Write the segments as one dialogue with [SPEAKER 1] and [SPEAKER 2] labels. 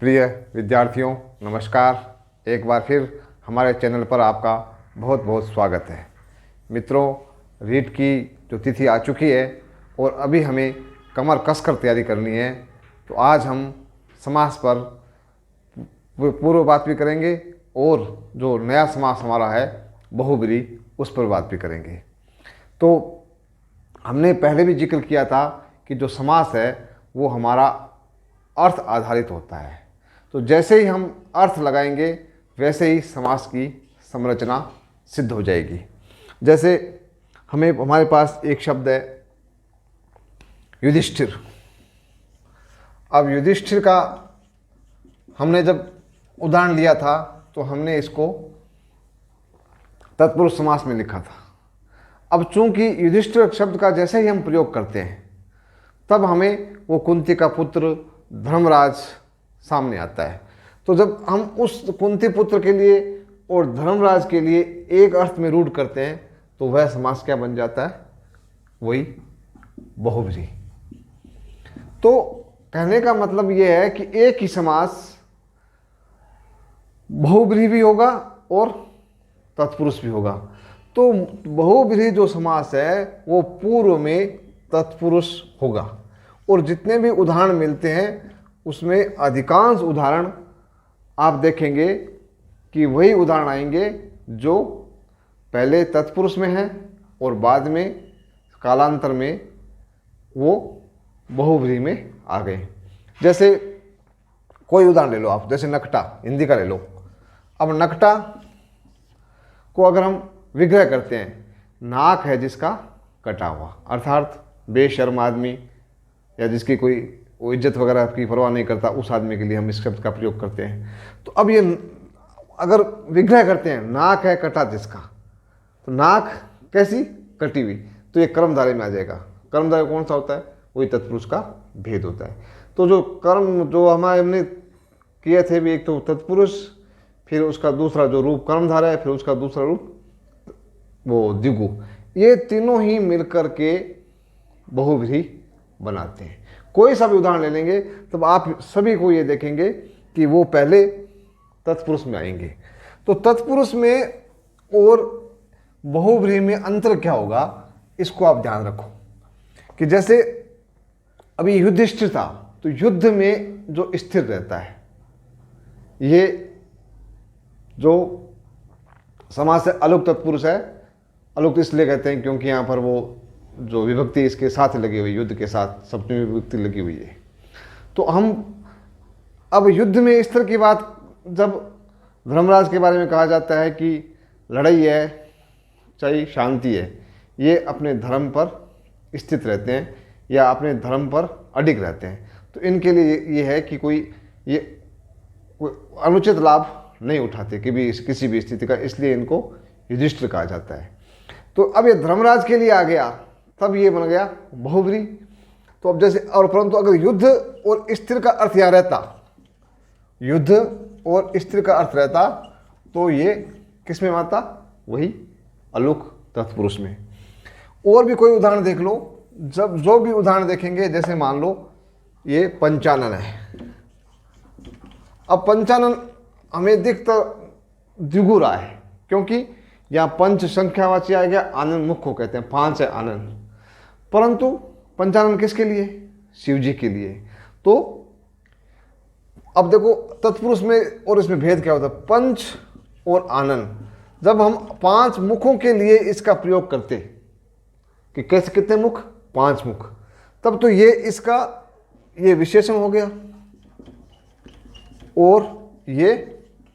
[SPEAKER 1] प्रिय विद्यार्थियों, नमस्कार। एक बार फिर हमारे चैनल पर आपका बहुत बहुत स्वागत है। मित्रों, रीट की जो तिथि आ चुकी है और अभी हमें कमर कसकर तैयारी करनी है। तो आज हम समास पर पूर्व बात भी करेंगे और जो नया समास हमारा है बहुब्रीहि, उस पर बात भी करेंगे। तो हमने पहले भी जिक्र किया था कि जो समास है वो हमारा अर्थ आधारित होता है। तो जैसे ही हम अर्थ लगाएंगे वैसे ही समास की संरचना सिद्ध हो जाएगी। जैसे हमारे पास एक शब्द है युधिष्ठिर। अब युधिष्ठिर का हमने जब उदाहरण लिया था तो हमने इसको तत्पुरुष समास में लिखा था। अब चूंकि युधिष्ठिर शब्द का जैसे ही हम प्रयोग करते हैं तब हमें वो कुंती का पुत्र धर्मराज सामने आता है। तो जब हम उस कुंती पुत्र के लिए और धर्मराज के लिए एक अर्थ में रूढ़ करते हैं तो वह समास क्या बन जाता है? वही बहुब्रीहि। तो कहने का मतलब यह है कि एक ही समास बहुब्रीहि भी होगा और तत्पुरुष भी होगा। तो बहुब्रीहि जो समास है वो पूर्व में तत्पुरुष होगा और जितने भी उदाहरण मिलते हैं उसमें अधिकांश उदाहरण आप देखेंगे कि वही उदाहरण आएंगे जो पहले तत्पुरुष में हैं और बाद में कालांतर में वो बहुब्रीहि में आ गए। जैसे कोई उदाहरण ले लो आप, जैसे नकटा, हिंदी का ले लो। अब नकटा को अगर हम विग्रह करते हैं, नाक है जिसका कटा हुआ, अर्थात बेशर्म आदमी या जिसकी कोई वो इज्जत वगैरह की परवाह नहीं करता, उस आदमी के लिए हम इस शब्द का प्रयोग करते हैं। तो अब ये अगर विग्रह करते हैं, नाक है कटा जिसका, तो नाक कैसी? कटी हुई, तो ये कर्मधारय में आ जाएगा। कर्मधारय कौन सा होता है? वही तत्पुरुष का भेद होता है। तो जो कर्म जो हमने किए थे भी, एक तो तत्पुरुष, फिर उसका दूसरा जो रूप कर्मधारय, फिर उसका दूसरा रूप वो द्विगु, ये तीनों ही मिलकर के बहुब्रीहि बनाते हैं। कोई सा भी उदाहरण ले लेंगे तब आप सभी को ये देखेंगे कि वो पहले तत्पुरुष में आएंगे। तो तत्पुरुष में और बहुब्रीहि में अंतर क्या होगा, इसको आप ध्यान रखो। कि जैसे अभी युधिष्ठिर था तो युद्ध में जो स्थिर रहता है, ये जो समास है अलुक तत्पुरुष है। अलुक इसलिए कहते हैं क्योंकि यहाँ पर वो जो विभक्ति इसके साथ लगी हुई, युद्ध के साथ सप्तमी विभक्ति लगी हुई है। तो हम अब युद्ध में इस तरह की बात, जब धर्मराज के बारे में कहा जाता है कि लड़ाई है चाहे शांति है, ये अपने धर्म पर स्थित रहते हैं या अपने धर्म पर अडिग रहते हैं। तो इनके लिए ये है कि कोई अनुचित लाभ नहीं उठाते किसी भी स्थिति का, इसलिए इनको युधिष्ठिर कहा जाता है। तो अब ये धर्मराज के लिए आ गया, तब ये बन गया बहुब्रीहि। तो अब जैसे और परंतु अगर युद्ध और स्थिर का अर्थ यहाँ रहता, युद्ध और स्थिर का अर्थ रहता, तो ये किस में आता? वही अलुक तत्पुरुष में। और भी कोई उदाहरण देख लो, जब जो भी उदाहरण देखेंगे, जैसे मान लो ये पंचानन है। अब पंचानन हमें दिखता द्विगु रहा है क्योंकि यहाँ पंच संख्यावाची आ गया, आनंद मुख्य को कहते हैं, 5 है आनंद। परंतु पंचानन किसके लिए? शिव जी के लिए। तो अब देखो तत्पुरुष में और इसमें भेद क्या होता है? पंच और आनंद। जब हम 5 मुखों के लिए इसका प्रयोग करते कि कैसे, कितने मुख? 5 मुख, तब तो ये इसका ये विशेषण हो गया और ये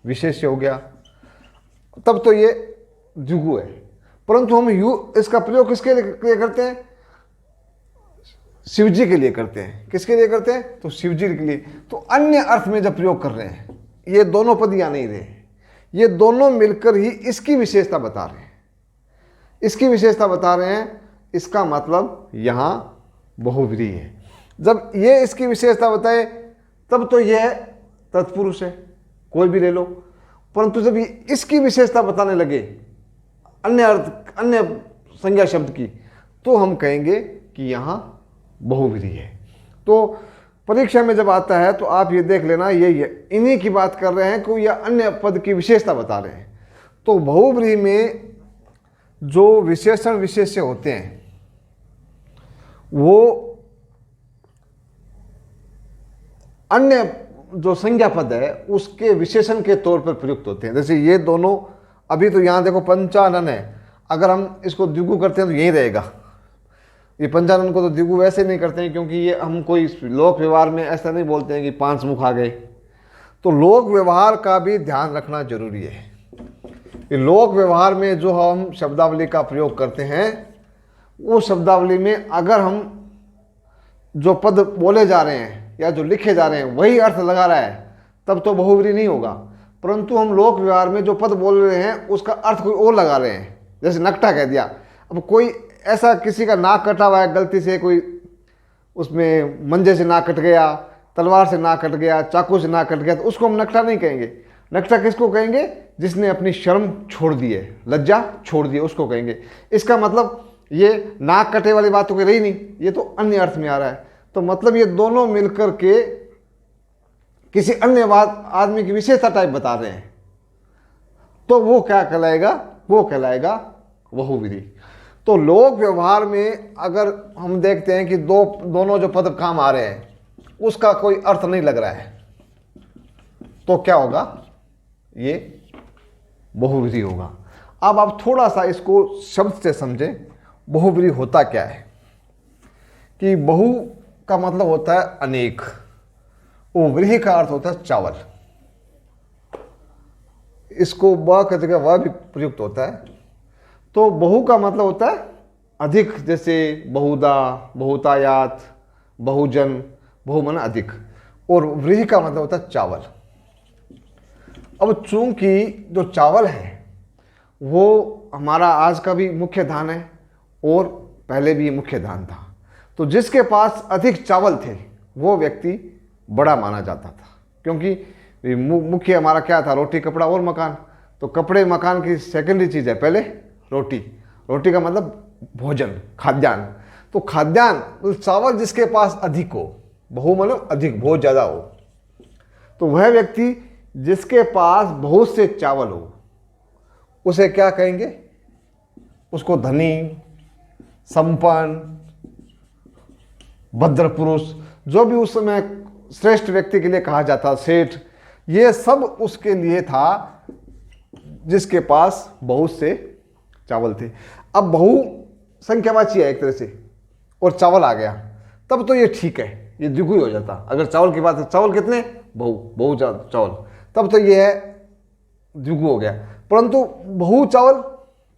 [SPEAKER 1] विशेष्य हो गया, तब तो ये द्विगु है। परंतु हम इसका प्रयोग किसके लिए करते हैं? शिव जी के लिए करते हैं। किसके लिए करते हैं? तो शिव जी के लिए। तो अन्य अर्थ में जब प्रयोग कर रहे हैं, ये दोनों पद यहाँ नहीं रहे, ये दोनों मिलकर ही इसकी विशेषता बता रहे हैं। इसकी विशेषता बता रहे हैं, इसका मतलब यहाँ बहुब्रीहि है। जब ये इसकी विशेषता बताए तब तो यह तत्पुरुष है, कोई भी ले लो। परंतु जब ये इसकी विशेषता बताने लगे अन्य अर्थ, अन्य संज्ञा शब्द की, तो हम कहेंगे कि यहाँ बहुब्रीहि है। तो परीक्षा में जब आता है तो आप ये देख लेना ये इन्हीं की बात कर रहे हैं कोई या अन्य पद की विशेषता बता रहे हैं। तो बहुव्रीहि में जो विशेषण विशेष्य होते हैं वो अन्य जो संज्ञा पद है उसके विशेषण के तौर पर प्रयुक्त होते हैं। जैसे ये दोनों, अभी तो यहाँ देखो पंचानन है, अगर हम इसको द्विगु करते हैं तो यही रहेगा। ये पंचानन को तो द्विगु वैसे नहीं करते हैं क्योंकि ये हम कोई लोक व्यवहार में ऐसा नहीं बोलते हैं कि 5 मुख आ गए। तो लोक व्यवहार का भी ध्यान रखना जरूरी है। ये लोक व्यवहार में जो हम शब्दावली का प्रयोग करते हैं उस शब्दावली में अगर हम जो पद बोले जा रहे हैं या जो लिखे जा रहे हैं वही अर्थ लगा रहा है तब तो बहुव्रीहि नहीं होगा। परंतु हम लोक व्यवहार में जो पद बोल रहे हैं उसका अर्थ कोई और लगा रहे हैं, जैसे नकटा कह दिया। अब कोई ऐसा किसी का नाक कटा हुआ है गलती से, कोई उसमें मंजे से नाक कट गया, तलवार से नाक कट गया, चाकू से नाक कट गया, तो उसको हम नकटा नहीं कहेंगे। नकटा किसको कहेंगे? जिसने अपनी शर्म छोड़ दी है, लज्जा छोड़ दी है, उसको कहेंगे। इसका मतलब ये नाक कटे वाली बात तो कोई रही नहीं, ये तो अन्य अर्थ में आ रहा है। तो मतलब ये दोनों मिलकर के किसी अन्य आदमी की विशेषता टाइप बता रहे हैं, तो वो क्या कहलाएगा? वो कहलाएगा बहुव्रीहि। तो लोक व्यवहार में अगर हम देखते हैं कि दोनों जो पद काम आ रहे हैं उसका कोई अर्थ नहीं लग रहा है तो क्या होगा? ये बहुव्रीहि होगा। अब आप थोड़ा सा इसको शब्द से समझें, बहुव्रीहि होता क्या है। कि बहु का मतलब होता है अनेक, और व्रीहि का अर्थ होता है चावल। इसको ब की जगह वह भी प्रयुक्त होता है। तो बहु का मतलब होता है अधिक, जैसे बहुधा, बहुतायात, बहुजन, बहु माने अधिक। और व्रीहि का मतलब होता है चावल। अब चूंकि जो चावल है वो हमारा आज का भी मुख्य धान है और पहले भी मुख्य धान था, तो जिसके पास अधिक चावल थे वो व्यक्ति बड़ा माना जाता था। क्योंकि मुख्य हमारा क्या था? रोटी, कपड़ा और मकान। तो कपड़े मकान की सेकेंडरी चीज़ है, पहले रोटी। रोटी का मतलब भोजन, खाद्यान्न। तो खाद्यान्न, चावल जिसके पास अधिक हो, बहु मतलब अधिक, बहुत ज़्यादा हो, तो वह व्यक्ति जिसके पास बहुत से चावल हो उसे क्या कहेंगे? उसको धनी, संपन्न, भद्र पुरुष, जो भी उस समय श्रेष्ठ व्यक्ति के लिए कहा जाता, सेठ, ये सब उसके लिए था जिसके पास बहुत से चावल थे। अब बहु संख्यावाची है एक तरह से और चावल आ गया तब तो ये ठीक है, ये द्विगु हो जाता। अगर चावल की बात है, चावल कितने? बहु चावल, तब तो ये है द्विगु हो गया। परंतु बहु चावल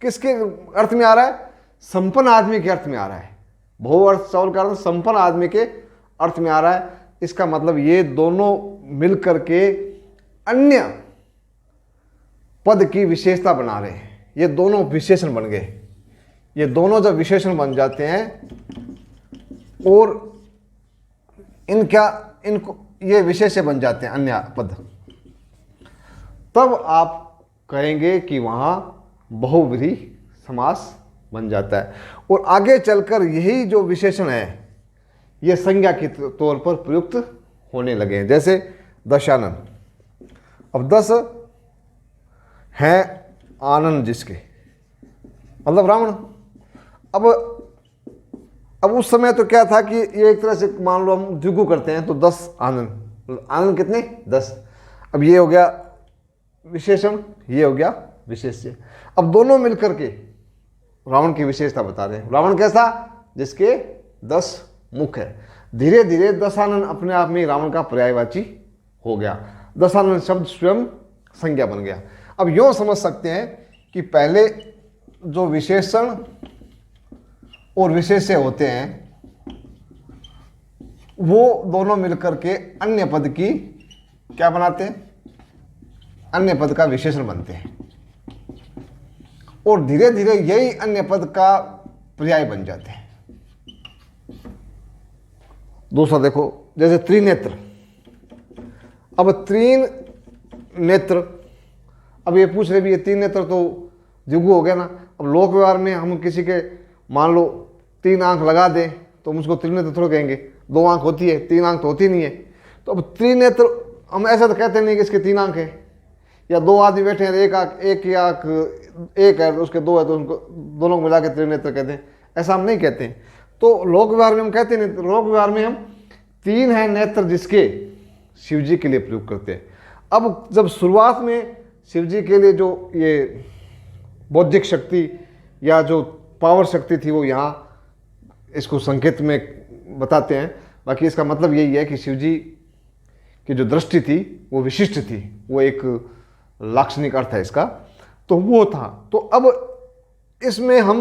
[SPEAKER 1] किसके अर्थ में आ रहा है? संपन्न आदमी के अर्थ में आ रहा है। बहु अर्थ चावल का अर्थ संपन्न आदमी के अर्थ में आ रहा है। इसका मतलब ये दोनों मिलकर के अन्य पद की विशेषता बना रहे हैं। ये दोनों विशेषण बन गए। ये दोनों जब विशेषण बन जाते हैं और इनको ये विशेष्य बन जाते हैं अन्य पद, तब आप कहेंगे कि वहाँ बहुव्रीहि समास बन जाता है। और आगे चलकर यही जो विशेषण है ये संज्ञा के तौर पर प्रयुक्त होने लगे हैं। जैसे दशानन, अब 10 हैं आनन जिसके, मतलब रावण। अब उस समय तो क्या था कि ये एक तरह से मान लो हम द्विगु करते हैं तो 10 आनन, आनन कितने? 10। अब ये हो गया विशेषण, ये हो गया विशेष्य। अब दोनों मिलकर के रावण की विशेषता बता रहे हैं। रावण कैसा? जिसके 10 मुख है। धीरे धीरे दशानन अपने आप में रावण का पर्यायवाची हो गया। दशानन शब्द स्वयं संज्ञा बन गया। अब यूँ समझ सकते हैं कि पहले जो विशेषण और विशेष्य होते हैं वो दोनों मिलकर के अन्य पद की क्या बनाते हैं? अन्य पद का विशेषण बनते हैं और धीरे धीरे यही अन्य पद का पर्याय बन जाते हैं। दूसरा देखो, जैसे त्रिनेत्र। अब तीन नेत्र, अब ये पूछ रहे भी ये 3 नेत्र तो द्विगु हो गया ना। अब लोक व्यवहार में हम किसी के मान लो 3 आंख लगा दें तो हम उसको त्रिनेत्र थोड़ा कहेंगे। 2 आंख होती है, 3 आंख तो होती नहीं है। तो अब त्रिनेत्र हम ऐसा तो कहते नहीं कि इसके 3 आंख है, या 2 आदमी बैठे हैं, एक आंख, एक की आंख एक है, उसके 2 है, तो उनको दोनों को मिला के त्रिनेत्र कहते हैं, ऐसा हम नहीं कहते हैं। तो लोक व्यवहार में हम कहते नहीं, लोक व्यवहार में हम 3 है नेत्र जिसके शिव जी के लिए प्रयोग करते हैं। अब जब शुरुआत में शिव जी के लिए जो ये बौद्धिक शक्ति या जो पावर शक्ति थी वो यहाँ इसको संकेत में बताते हैं, बाकी इसका मतलब यही है कि शिव जी की जो दृष्टि थी वो विशिष्ट थी, वो एक लाक्षणिक अर्थ है इसका, तो वो था। तो अब इसमें हम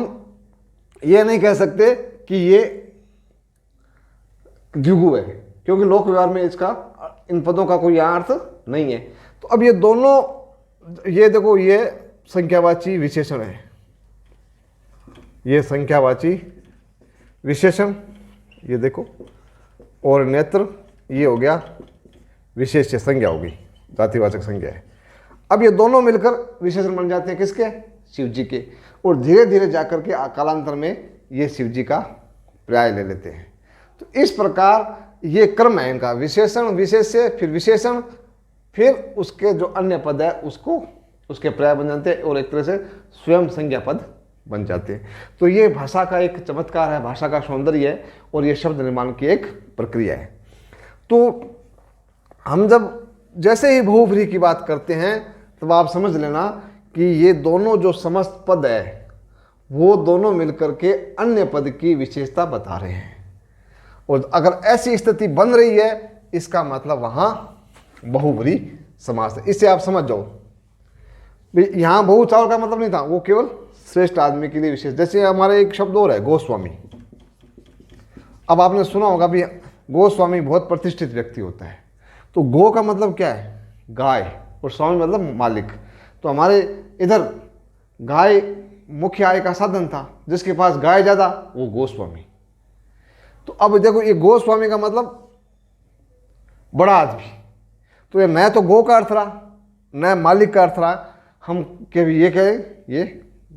[SPEAKER 1] ये नहीं कह सकते कि ये द्विगु है, क्योंकि लोक व्यवहार में इसका इन पदों का कोई यहाँ अर्थ नहीं है। तो अब ये दोनों, ये देखो ये संख्यावाची विशेषण है, ये संख्यावाची विशेषण, ये देखो, और नेत्र ये हो गया विशेष संज्ञा होगी, जातिवाचक संज्ञा है। अब ये दोनों मिलकर विशेषण बन जाते हैं किसके? शिव जी के, और धीरे धीरे जाकर के कालांतर में ये शिव जी का पर्याय ले लेते हैं। तो इस प्रकार ये क्रम है इनका, विशेषण, विशेष्य, फिर विशेषण, फिर उसके जो अन्य पद है उसको उसके पर्याय बन जाते हैं, और एक तरह से स्वयं संज्ञा पद बन जाते हैं। तो ये भाषा का एक चमत्कार है, भाषा का सौंदर्य है, और ये शब्द निर्माण की एक प्रक्रिया है। तो हम जब जैसे ही बहुव्रीहि की बात करते हैं तब आप समझ लेना कि ये दोनों जो समस्त पद है वो दोनों मिलकर के अन्य पद की विशेषता बता रहे हैं, और अगर ऐसी स्थिति बन रही है इसका मतलब वहाँ बहुव्रीहि समास है। इससे आप समझ जाओ, यहाँ बहु चावल का मतलब नहीं था, वो केवल श्रेष्ठ आदमी के लिए विशेष। जैसे हमारे एक शब्द और है गोस्वामी। अब आपने सुना होगा भी गोस्वामी बहुत प्रतिष्ठित व्यक्ति होता है। तो गो का मतलब क्या है? गाय, और स्वामी मतलब मालिक। तो हमारे इधर गाय मुख्य आय का साधन था, जिसके पास गाय ज़्यादा वो गोस्वामी। तो अब देखो ये गोस्वामी का मतलब बड़ा आदमी, तो ये न तो गो का अर्थ रहा न मालिक का अर्थ रहा, हम के ये कहें ये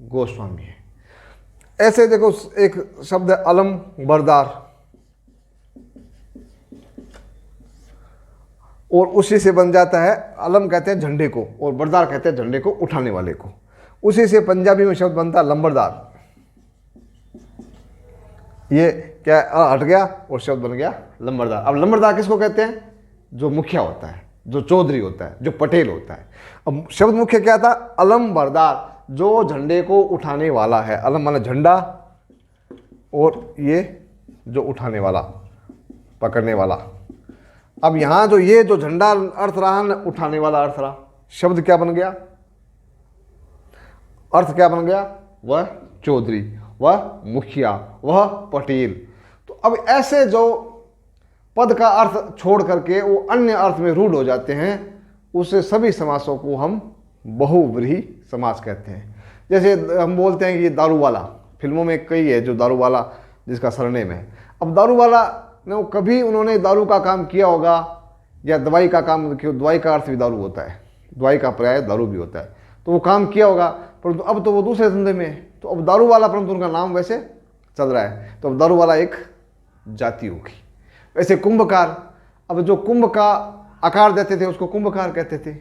[SPEAKER 1] गोस्वामी है। ऐसे देखो एक शब्द है अलम बरदार, और उसी से बन जाता है, अलम कहते हैं झंडे को और बरदार कहते हैं झंडे को उठाने वाले को। उसी से पंजाबी में शब्द बनता है लंबरदार। ये क्या हट गया और शब्द बन गया लंबरदार। अब लंबरदार किसको कहते हैं? जो मुखिया होता है, जो चौधरी होता है, जो पटेल होता है। अब शब्द मुख्य क्या था? अलम बरदार, जो झंडे को उठाने वाला है। अलम माने झंडा, और ये जो उठाने वाला, पकड़ने वाला। अब यहाँ जो ये जो झंडा अर्थ रहा न उठाने वाला अर्थ रहा, शब्द क्या बन गया? अर्थ क्या बन गया? वह चौधरी, वह मुखिया, वह पटेल। तो अब ऐसे जो पद का अर्थ छोड़ करके वो अन्य अर्थ में रूढ़ हो जाते हैं, उसे सभी समासों को हम बहुव्रीहि समास कहते हैं। जैसे हम बोलते हैं कि ये दारू वाला, फिल्मों में कई है जो दारू वाला जिसका सरनेम है। अब दारू वाला ने कभी उन्होंने दारू का काम किया होगा या दवाई का काम, दवाई का अर्थ भी दारू होता है, दवाई का पर्याय दारू भी होता है, तो वो काम किया होगा, परंतु अब तो वो दूसरे धंधे में है, तो अब दारू वाला, परंतु उनका नाम वैसे चल रहा है, तो अब दारू वाला एक जाति होगी। वैसे कुंभकार, अब जो कुंभ का आकार देते थे उसको कुंभकार कहते थे,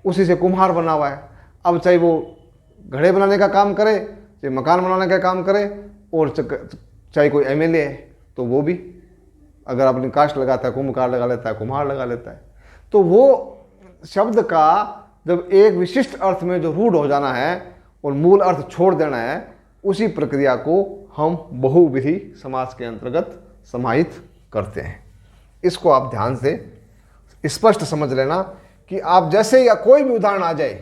[SPEAKER 1] उसी से कुम्हार बना हुआ है। अब चाहे वो घड़े बनाने का काम करे, चाहे मकान बनाने का काम करे, और चाहे कोई एमएलए है तो वो भी अगर अपनी कास्ट लगाता है कुंभकार लगा लेता है, कुम्हार लगा लेता है। तो वो शब्द का जब एक विशिष्ट अर्थ में जो रूढ़ हो जाना है और मूल अर्थ छोड़ देना है, उसी प्रक्रिया को हम बहुव्रीहि समास के अंतर्गत समाहित करते हैं। इसको आप ध्यान से स्पष्ट समझ लेना कि आप जैसे या कोई भी उदाहरण आ जाए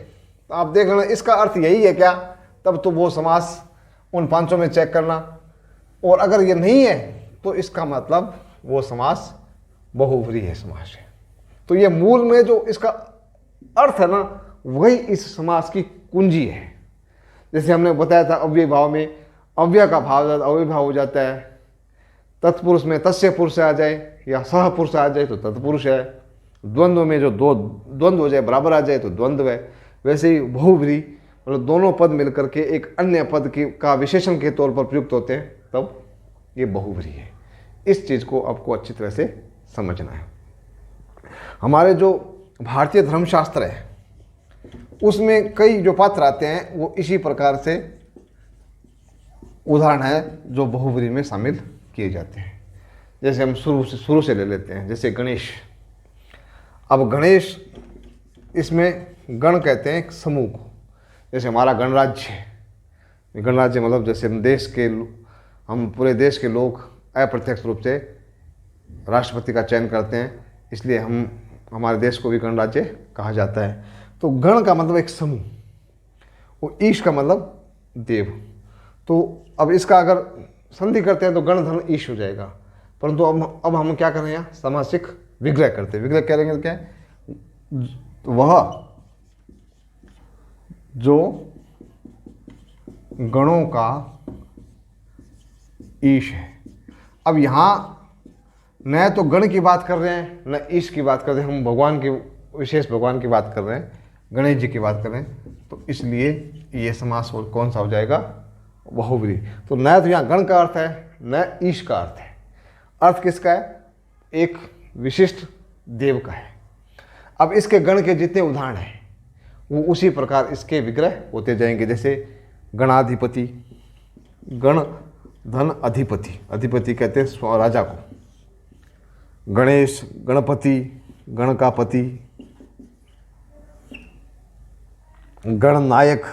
[SPEAKER 1] तो आप देख लेना इसका अर्थ यही है क्या, तब तो वो समास उन 500 में चेक करना, और अगर ये नहीं है तो इसका मतलब वो समास बहुव्रीहि समास है। तो ये मूल में जो इसका अर्थ है ना, वही इस समास की कुंजी है। जैसे हमने बताया था अव्यय भाव में अव्यय का भाव अव्यय भाव हो जाता है, तत्पुरुष में तस्य पुरुष आ जाए या सह पुरुष आ जाए तो तत्पुरुष है, द्वंद्व में जो दो द्वंद्व हो जाए बराबर आ जाए तो द्वंद्व है। वैसे ही बहुव्रीहि मतलब दोनों पद मिलकर के एक अन्य पद की का विशेषण के तौर पर प्रयुक्त होते हैं, तब ये बहुव्रीहि है। इस चीज़ को आपको अच्छी तरह से समझना है। हमारे जो भारतीय धर्मशास्त्र है उसमें कई जो पात्र आते हैं वो इसी प्रकार से उदाहरण है जो बहुब्रीहि में शामिल किए जाते हैं। जैसे हम शुरू से ले लेते हैं, जैसे गणेश। अब गणेश, इसमें गण कहते हैं एक समूह को। जैसे हमारा गणराज्य है, गणराज्य मतलब जैसे हम पूरे देश के लोग अप्रत्यक्ष रूप से राष्ट्रपति का चयन करते हैं, इसलिए हमारे देश को भी गणराज्य कहा जाता है। तो गण का मतलब एक समूह, वो ईश का मतलब देव। तो अब इसका अगर संधि करते हैं तो गण धन ईश हो जाएगा। परंतु अब हम क्या कर रहे हैं, सामासिक विग्रह करते हैं। विग्रह करेंगे तो क्या है, वह जो गणों का ईश है। अब यहाँ न तो गण की बात कर रहे हैं न ईश की बात कर रहे हैं, हम भगवान की, विशेष भगवान की बात कर रहे हैं, गणेश जी की बात कर रहे हैं। तो इसलिए ये समास कौन सा हो जाएगा, बहुब्रीहि। तो न तो यहाँ गण का अर्थ है न ईश का अर्थ है। अर्थ किसका है, एक विशिष्ट देव का है। अब इसके गण के जितने उदाहरण हैं वो उसी प्रकार इसके विग्रह होते जाएंगे। जैसे गणाधिपति, गण धन अधिपति, अधिपति कहते हैं राजा को। गणेश, गणपति, गण का पति। गणनायक,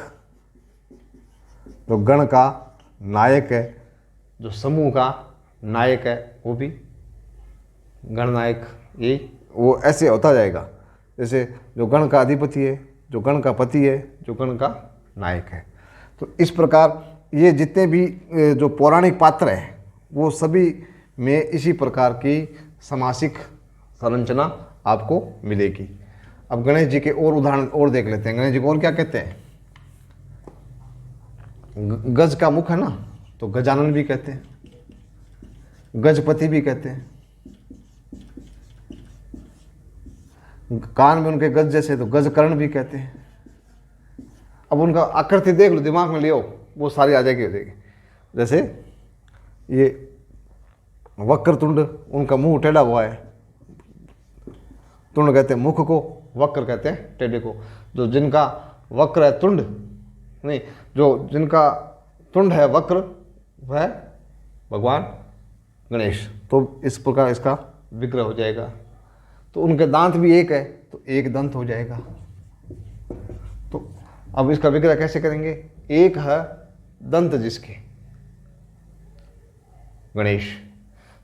[SPEAKER 1] तो गण का नायक है, जो समूह का नायक है वो भी गणनायक। ये वो ऐसे होता जाएगा, जैसे जो गण का अधिपति है, जो गण का पति है, जो गण का नायक है। तो इस प्रकार ये जितने भी जो पौराणिक पात्र हैं वो सभी में इसी प्रकार की समासिक संरचना आपको मिलेगी। अब गणेश जी के और उदाहरण और देख लेते हैं। गणेश जी को और क्या कहते हैं, गज का मुख है ना, तो गजानन भी कहते हैं, गजपति भी कहते हैं। कान में उनके गज जैसे तो गजकर्ण भी कहते हैं। अब उनका आकृति देख लो, दिमाग में लियो, वो सारी आ जाएगी, हो जाएगी। जैसे ये वक्रतुंड, उनका मुंह टेढ़ा हुआ है, तुंड कहते हैं मुख को, वक्र कहते हैं टेढ़े को। जो जिनका वक्र है तुंड नहीं, जो जिनका तुंड है वक्र वह भगवान गणेश। तो इस प्रकार इसका विग्रह हो जाएगा। तो उनके दांत भी एक है तो एक दंत हो जाएगा। तो अब इसका विग्रह कैसे करेंगे, एक है दंत जिसके, गणेश।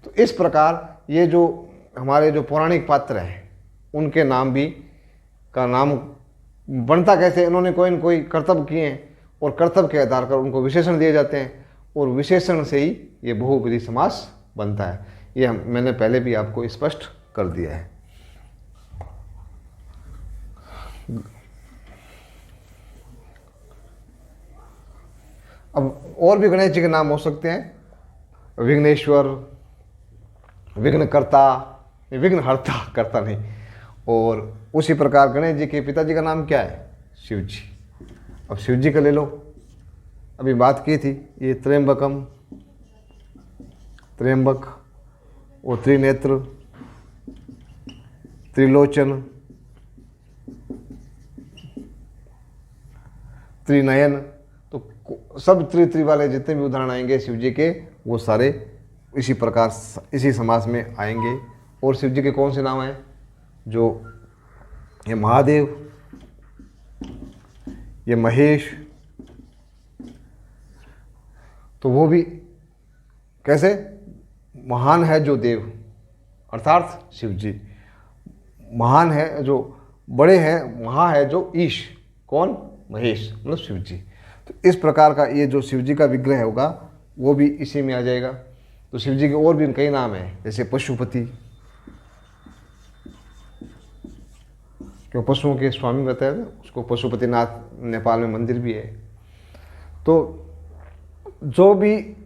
[SPEAKER 1] तो इस प्रकार ये जो हमारे जो पौराणिक पात्र हैं उनके नाम भी का नाम बनता कैसे, इन्होंने कोई न कोई कर्तव्य किए हैं और कर्तव्य के आधार पर उनको विशेषण दिए जाते हैं और विशेषण से ही ये बहुब्रीहि समास बनता है। ये मैंने पहले भी आपको स्पष्ट कर दिया है। अब और भी गणेश जी के नाम हो सकते हैं, विघ्नेश्वर, विघ्नकर्ता, विघ्नहर्ता, करता नहीं। और उसी प्रकार गणेश जी के पिताजी का नाम क्या है, शिव जी। अब शिव जी का ले लो, अभी बात की थी, ये त्र्यंबकम, त्र्यंबक, वो त्रिनेत्र, त्रिलोचन, त्रिनयन। तो सब त्रि वाले जितने भी उदाहरण आएंगे शिव जी के वो सारे इसी प्रकार इसी समास में आएंगे। और शिव जी के कौन से नाम हैं, जो ये महादेव, ये महेश, तो वो भी कैसे, महान है जो देव अर्थात शिव जी, महान है जो बड़े हैं, महा है जो ईश, कौन, महेश मतलब शिव जी। तो इस प्रकार का ये जो शिव जी का विग्रह होगा वो भी इसी में आ जाएगा। तो शिव जी के और भी कई नाम हैं, जैसे पशुपति, क्यों पशुओं के स्वामी बताया था, उसको पशुपतिनाथ नेपाल में मंदिर भी है। तो जो भी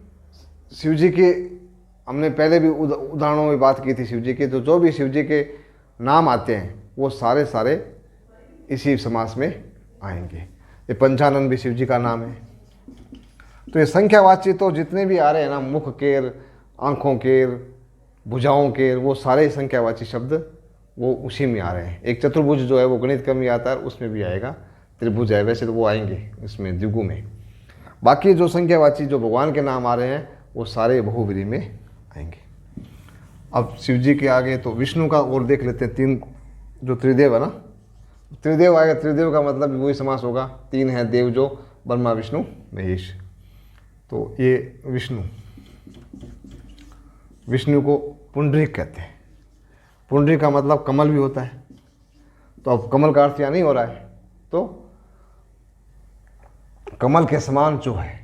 [SPEAKER 1] शिव जी के, हमने पहले भी उदाहरणों में बात की थी शिव जी के, तो जो भी शिव जी के नाम आते हैं वो सारे सारे इसी समास में आएंगे। ये पंचानन भी शिव जी का नाम है। तो ये संख्यावाची तो जितने भी आ रहे हैं ना, मुख केर, आँखों केर, भुजाओं के, वो सारे संख्यावाची शब्द वो उसी में आ रहे हैं। एक चतुर्भुज जो है वो गणित का भी आता है, उसमें भी आएगा। त्रिभुज है, वैसे तो वो आएंगे इसमें द्विगु में। बाकी जो संख्यावाची जो भगवान के नाम आ रहे हैं वो सारे बहुव्रीहि में आएंगे। अब शिव जी के आगे तो विष्णु का और देख लेते हैं। तीन जो त्रिदेव है ना, त्रिदेव आएगा। त्रिदेव का मतलब भी वही समास होगा, तीन है देव जो ब्रह्मा विष्णु महेश। तो ये विष्णु को पुंडरीक कहते हैं। पुंडरीक का मतलब कमल भी होता है। तो अब कमल का अर्थ यहाँ नहीं हो रहा है, तो कमल के समान जो है,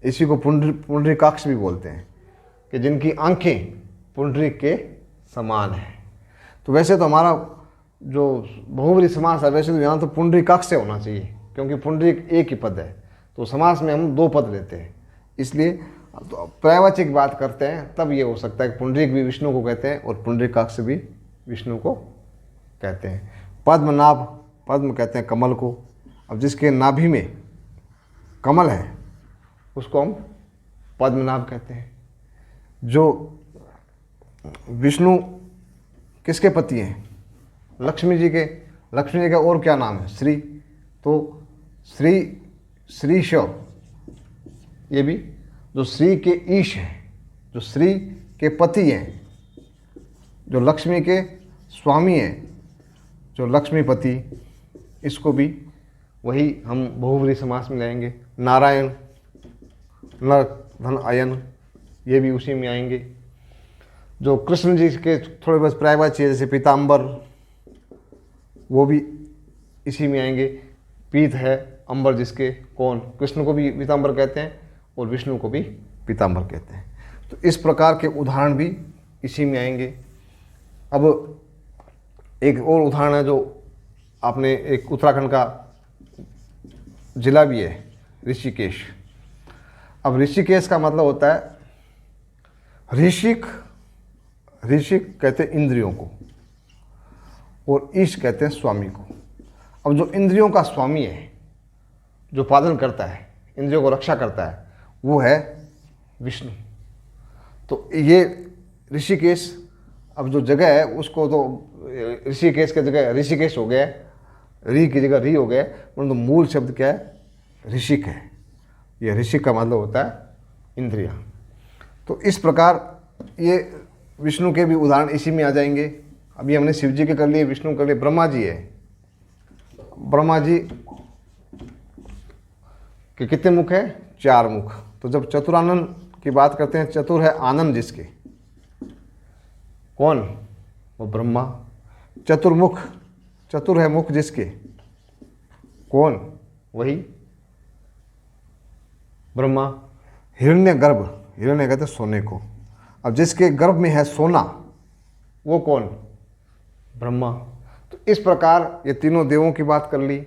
[SPEAKER 1] इसी को पुंडरीकाक्ष भी बोलते हैं, कि जिनकी आंखें पुंडरीक के समान है। तो वैसे तो हमारा जो बहुव्रीहि समास है, वैसे तो यहाँ तो पुंडरीकाक्ष से होना चाहिए, क्योंकि पुंडरीक एक ही पद है। तो समास में हम दो पद लेते हैं, इसलिए तो पर्यायवाची की बात करते हैं तब ये हो सकता है कि पुंडरीक भी विष्णु को कहते हैं और पुंडरीकाक्ष भी विष्णु को कहते हैं। पद्मनाभ, पद्म कहते हैं कमल को। अब जिसके नाभि में कमल है उसको हम पद्मनाभ कहते हैं। जो विष्णु किसके पति हैं? लक्ष्मी जी के। लक्ष्मी जी का और क्या नाम है? श्री। तो श्रीश, ये भी जो श्री के ईश हैं, जो श्री के पति हैं, जो लक्ष्मी के स्वामी हैं, जो लक्ष्मीपति, इसको भी वही हम बहुव्रीहि समास में लाएंगे। नारायण, नर, धन, अयन, ये भी उसी में आएंगे। जो कृष्ण जी के थोड़े बहुत पर्यायवाची है, जैसे पीताम्बर, वो भी इसी में आएंगे। पीत है अंबर जिसके, कौन? कृष्ण को भी पीताम्बर कहते हैं और विष्णु को भी पीताम्बर कहते हैं। तो इस प्रकार के उदाहरण भी इसी में आएंगे। अब एक और उदाहरण है जो आपने, एक उत्तराखंड का जिला भी है ऋषिकेश। अब ऋषिकेश का मतलब होता है ऋषिक। ऋषिक कहते हैं इंद्रियों को और ईश कहते हैं स्वामी को। अब जो इंद्रियों का स्वामी है, जो पालन करता है, इंद्रियों को रक्षा करता है, वो है विष्णु। तो ये ऋषिकेश, अब जो जगह है उसको तो ऋषिकेश की जगह ऋषिकेश हो गया, री की जगह री हो गया, परंतु मूल शब्द क्या है? ऋषिक है। ये ऋषिक का मतलब होता है इंद्रियां। तो इस प्रकार ये विष्णु के भी उदाहरण इसी में आ जाएंगे। अभी हमने शिव जी के कर लिए, विष्णु कर लिए। ब्रह्मा जी है। ब्रह्मा जी के कितने मुख है? 4 मुख। तो जब चतुरानन की बात करते हैं, चतुर है आनंद जिसके, कौन? वो ब्रह्मा। चतुर्मुख, चतुर है मुख जिसके, कौन? वही ब्रह्मा। हिरण्य गर्भ, हिरण्य कहते हैं सोने को। अब जिसके गर्भ में है सोना, वो कौन? ब्रह्मा। तो इस प्रकार ये तीनों देवों की बात कर ली।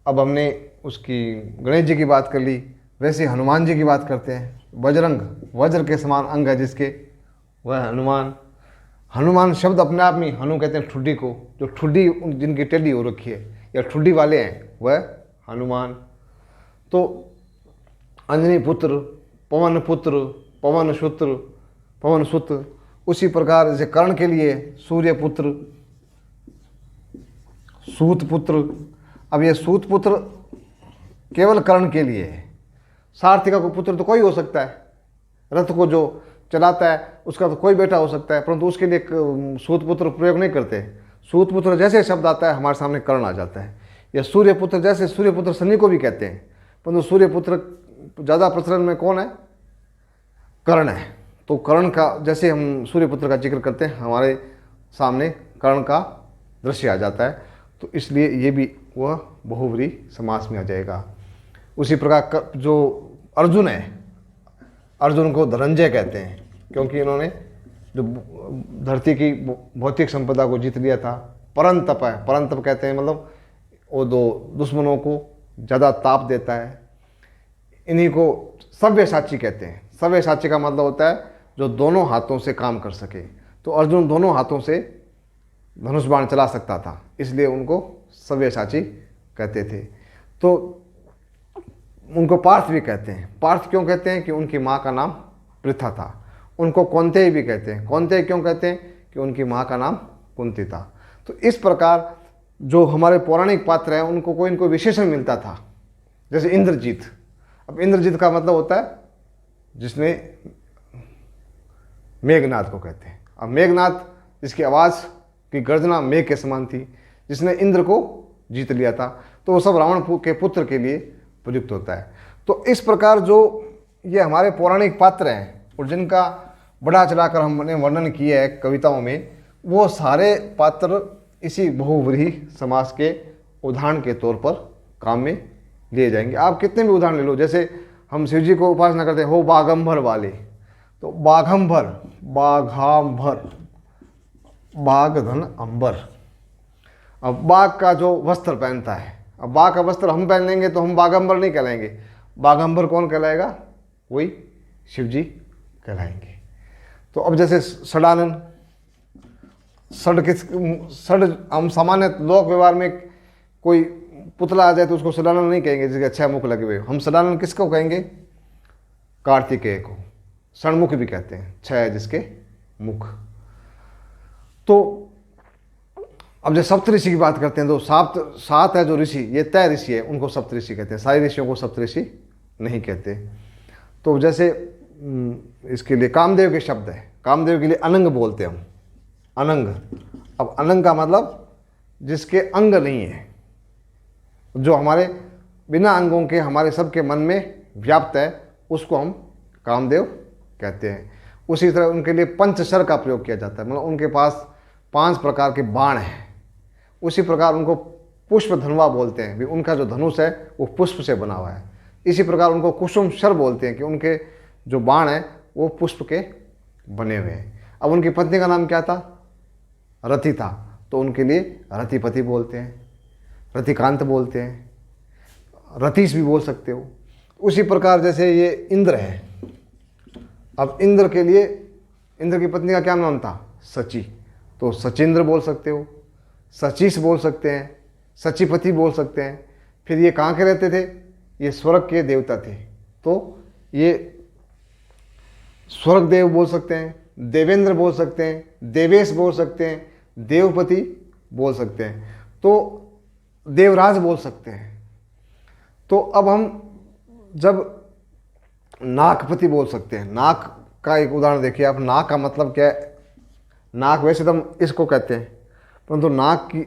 [SPEAKER 1] अब हमने उसकी गणेश जी की बात कर ली, वैसे हनुमान जी की बात करते हैं। बजरंग, वज्र के समान अंग है जिसके, वह हनुमान। हनुमान शब्द अपने आप में, हनु कहते हैं ठुड्डी को, जो ठुड्डी जिनकी टेढ़ी हो रखी है या ठुड्डी वाले हैं, वह हनुमान। तो अंजनी पुत्र, पवन पुत्र, पवन सूत्र, पवन सुत। उसी प्रकार जैसे कर्ण के लिए सूर्य पुत्र, सूत पुत्र। अब ये सूत पुत्र केवल कर्ण के लिए है। सारथिका को पुत्र तो कोई हो सकता है, रथ को जो चलाता है उसका तो कोई बेटा हो सकता है, परंतु उसके लिए सूत पुत्र प्रयोग नहीं करते। सूत पुत्र जैसे शब्द आता है हमारे सामने कर्ण आ जाता है। या सूर्य पुत्र, जैसे सूर्य पुत्र शनि को भी कहते हैं, परंतु सूर्य पुत्र ज़्यादा प्रचलन में कौन है? कर्ण है। तो कर्ण का, जैसे हम सूर्य पुत्र का जिक्र करते हैं, हमारे सामने कर्ण का दृश्य आ जाता है। तो इसलिए ये भी वह बहुव्रीहि समास में आ जाएगा। उसी प्रकार जो अर्जुन है, अर्जुन को धनंजय कहते हैं, क्योंकि इन्होंने जो धरती की भौतिक संपदा को जीत लिया था। परंतप है, परंतप कहते हैं मतलब वो दो दुश्मनों को ज़्यादा ताप देता है। इन्हीं को सव्यसाची कहते हैं। सव्यसाची का मतलब होता है जो दोनों हाथों से काम कर सके। तो अर्जुन दोनों हाथों से धनुष बाण चला सकता था, इसलिए उनको सव्यसाची कहते थे। तो उनको पार्थ भी कहते हैं। पार्थ क्यों कहते हैं? कि उनकी माँ का नाम पृथा था उनको कौन्तेय भी कहते हैं। कौन्तेय क्यों कहते हैं? कि उनकी माँ का नाम कुंती था। तो इस प्रकार जो हमारे पौराणिक पात्र हैं उनको कोई न कोई विशेषण मिलता था। जैसे इंद्रजीत। अब इंद्रजीत का मतलब होता है जिसने, मेघनाथ को कहते हैं। अब मेघनाथ जिसकी आवाज़ की गर्जना मेघ के समान थी, जिसने इंद्र को जीत लिया था, तो वो सब रावण के पुत्र के लिए प्रयुक्त होता है। तो इस प्रकार जो ये हमारे पौराणिक पात्र हैं और जिनका बढ़ा चढ़ाकर हमने वर्णन किया है कविताओं में, वो सारे पात्र इसी बहुव्रीहि समास के उदाहरण के तौर पर काम में लिए जाएंगे। आप कितने भी उदाहरण ले लो, जैसे हम शिव जी को उपासना करते हैं, हो बाघंबर वाले, तो बाघंबर, बाघांबर, बाघ धन अंबर। अब बाघ का जो वस्त्र पहनता है, अब बाघ का वस्त्र हम पहन लेंगे तो हम बाघंबर नहीं कहलाएंगे। बाघंबर कौन कहलाएगा? वही शिव जी कहलाएंगे। तो अब जैसे षडानन, षड हम सामान्य लोक व्यवहार में कोई पुतला आ जाए तो उसको षडानन नहीं कहेंगे जिसके 6 मुख लगे हुए। हम षडानन किसको कहेंगे? कार्तिकेय को। षणमुख भी कहते हैं, 6 है जिसके मुख। तो अब जब सप्तऋषि की बात करते हैं तो 7 है जो ऋषि, ये तय ऋषि है, उनको सप्तऋषि कहते हैं। सारे ऋषियों को सप्तऋषि नहीं कहते। तो जैसे इसके लिए कामदेव के शब्द है, कामदेव के लिए अनंग बोलते हैं हम, अनंग। अब अनंग का मतलब जिसके अंग नहीं है, जो हमारे बिना अंगों के हमारे सबके मन में व्याप्त है, उसको हम कामदेव कहते हैं। उसी तरह उनके लिए पंचशर का प्रयोग किया जाता है, मतलब उनके पास 5 प्रकार के बाण हैं। उसी प्रकार उनको पुष्प धनुआ बोलते हैं, भी उनका जो धनुष है वो पुष्प से बना हुआ है। इसी प्रकार उनको कुसुम शर बोलते हैं कि उनके जो बाण हैं वो पुष्प के बने हुए हैं। अब उनकी पत्नी का नाम क्या था? रति था, तो उनके लिए रतिपति बोलते हैं, रतिकांत बोलते हैं, रतीश भी बोल सकते हो। उसी प्रकार जैसे ये इंद्र है, अब इंद्र के लिए, इंद्र की पत्नी का क्या नाम था? सची, तो सचिंद्र बोल सकते हो, सचीस बोल सकते हैं, सचिपति बोल सकते हैं। फिर ये कहाँ के रहते थे? ये स्वर्ग के देवता थे, तो ये स्वर्ग देव बोल सकते हैं, देवेंद्र बोल सकते हैं, देवेश बोल सकते हैं, देवपति बोल सकते हैं, तो देवराज बोल सकते हैं। तो अब हम जब नागपति बोल सकते हैं, नाग का एक उदाहरण देखिए आप। नाग का मतलब क्या है? नाग वैसे तो हम इसको कहते हैं, परंतु नाग की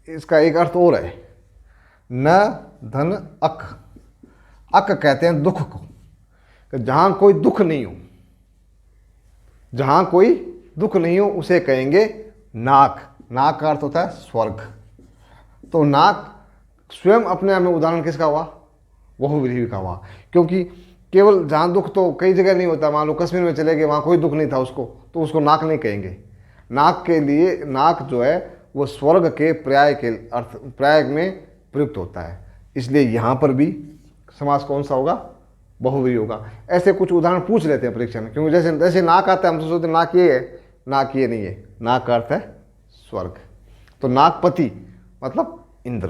[SPEAKER 1] इसका एक अर्थ और है, न धन अक। अक कहते हैं दुख को, कि जहाँ कोई दुख नहीं हो, जहाँ कोई दुख नहीं हो उसे कहेंगे नाग। नाग का अर्थ होता है स्वर्ग। तो नाग स्वयं अपने आप में उदाहरण किसका हुआ? बहुव्रीहि का हुआ, क्योंकि केवल जहाँ दुख तो कई जगह नहीं होता। मान लो कश्मीर में चले गए, वहाँ कोई दुख नहीं था उसको, तो उसको नाग नहीं कहेंगे। नाग के लिए, नाग जो है वो स्वर्ग के पर्याय के अर्थ, पर्याय में प्रयुक्त होता है। इसलिए यहाँ पर भी समास कौन सा होगा? बहुव्रीहि होगा। ऐसे कुछ उदाहरण पूछ लेते हैं परीक्षा में, क्योंकि जैसे जैसे नाक आता है हम तो सोचते हैं नाक ये है, नाक ये नहीं है। नाक का अर्थ है स्वर्ग। तो नागपति मतलब इंद्र।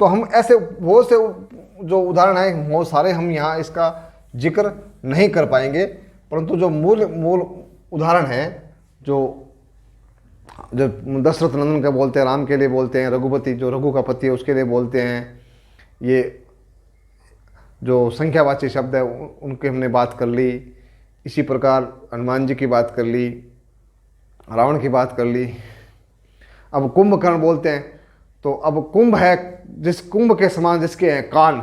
[SPEAKER 1] तो हम ऐसे बहुत से जो उदाहरण हैं वो सारे हम यहाँ इसका जिक्र नहीं कर पाएंगे, परंतु जो मूल उदाहरण हैं, जो दशरथ नंदन का बोलते हैं, राम के लिए बोलते हैं, रघुपति जो रघु का पति है उसके लिए बोलते हैं, ये जो संख्यावाची शब्द है उनकी हमने बात कर ली। इसी प्रकार हनुमान जी की बात कर ली, रावण की बात कर ली। अब कुंभकर्ण बोलते हैं, तो अब कुंभ है जिस कुंभ के समान जिसके हैं कान।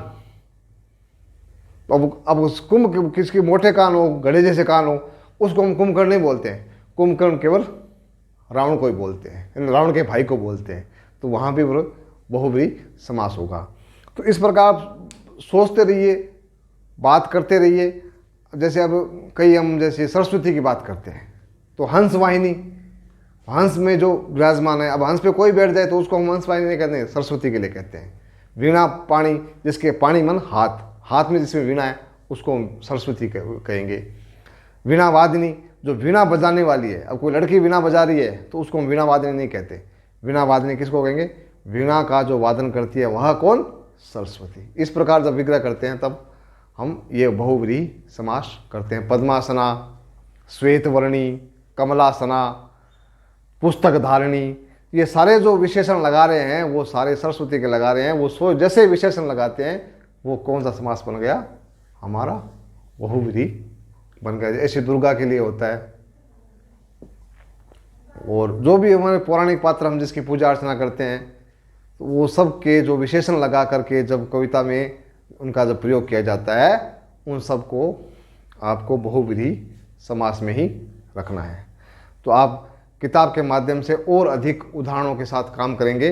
[SPEAKER 1] अब उस कुंभ किसके मोटे कान हो, गधे जैसे कान हो, उसको हम कुंभकर्ण नहीं बोलते हैं। कुंभकर्ण केवल रावण को ही बोलते हैं, रावण के भाई को बोलते हैं। तो वहाँ भी बहुव्रीहि समास होगा। तो इस प्रकार सोचते रहिए, बात करते रहिए। जैसे अब कई हम जैसे सरस्वती की बात करते हैं, तो हंस वाहिनी, हंस में जो विराजमान है, अब हंस पे कोई बैठ जाए तो उसको हम हंस वाहिनी नहीं कहते हैं, सरस्वती के लिए कहते हैं। वीणा पाणी, जिसके पाणी मन हाथ, हाथ में जिसमें वीणा है उसको हम सरस्वती कहेंगे। वीणा वादिनी, जो वीणा बजाने वाली है। अब कोई लड़की वीणा बजा रही है तो उसको हम वीणा वादिनी नहीं कहते। वीणा वादिनी किसको कहेंगे? वीणा का जो वादन करती है वह कौन? सरस्वती। इस प्रकार जब विग्रह करते हैं तब हम ये बहुव्रीहि समास करते हैं। पद्मासना, श्वेतवर्णी, कमलासना, पुस्तक धारिणी, ये सारे जो विशेषण लगा रहे हैं वो सारे सरस्वती के लगा रहे हैं। वो जैसे विशेषण लगाते हैं वो कौन सा समास बन गया? हमारा बहुव्रीहि बन गया। ऐसे दुर्गा के लिए होता है। और जो भी हमारे पौराणिक पात्र हम जिसकी पूजा अर्चना करते हैं तो वो सब के जो विशेषण लगा करके जब कविता में उनका जब प्रयोग किया जाता है उन सब को आपको बहुव्रीहि समास में ही रखना है। तो आप किताब के माध्यम से और अधिक उदाहरणों के साथ काम करेंगे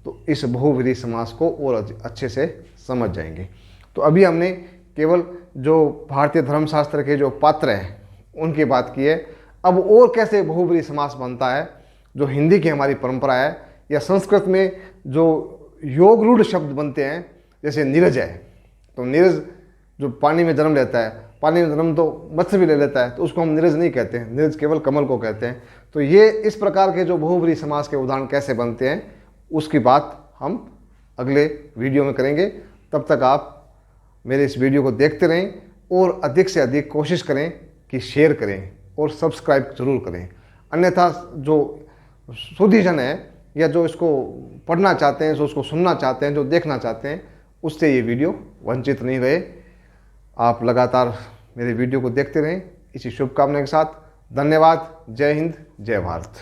[SPEAKER 1] तो इस बहुव्रीहि समास को और अच्छे से समझ जाएंगे। तो अभी हमने केवल जो भारतीय धर्मशास्त्र के जो पात्र हैं उनकी बात की है। अब और कैसे बहुव्रीहि समास बनता है, जो हिंदी की हमारी परंपरा है या संस्कृत में जो योग रूढ़ शब्द बनते हैं, जैसे नीरज है, तो नीरज जो पानी में जन्म लेता है, पानी में जन्म तो मत्स्य भी ले लेता है, तो उसको हम नीरज नहीं कहते हैं, नीरज केवल कमल को कहते हैं। तो ये इस प्रकार के जो बहुव्रीहि समास के उदाहरण कैसे बनते हैं उसकी बात हम अगले वीडियो में करेंगे। तब तक आप मेरे इस वीडियो को देखते रहें और अधिक से अधिक कोशिश करें कि शेयर करें और सब्सक्राइब जरूर करें। अन्यथा जो सुधीजन है या जो इसको पढ़ना चाहते हैं, जो उसको सुनना चाहते हैं, जो देखना चाहते हैं, उससे ये वीडियो वंचित नहीं रहे। आप लगातार मेरे वीडियो को देखते रहें। इसी शुभकामना के साथ धन्यवाद। जय हिंद, जय भारत।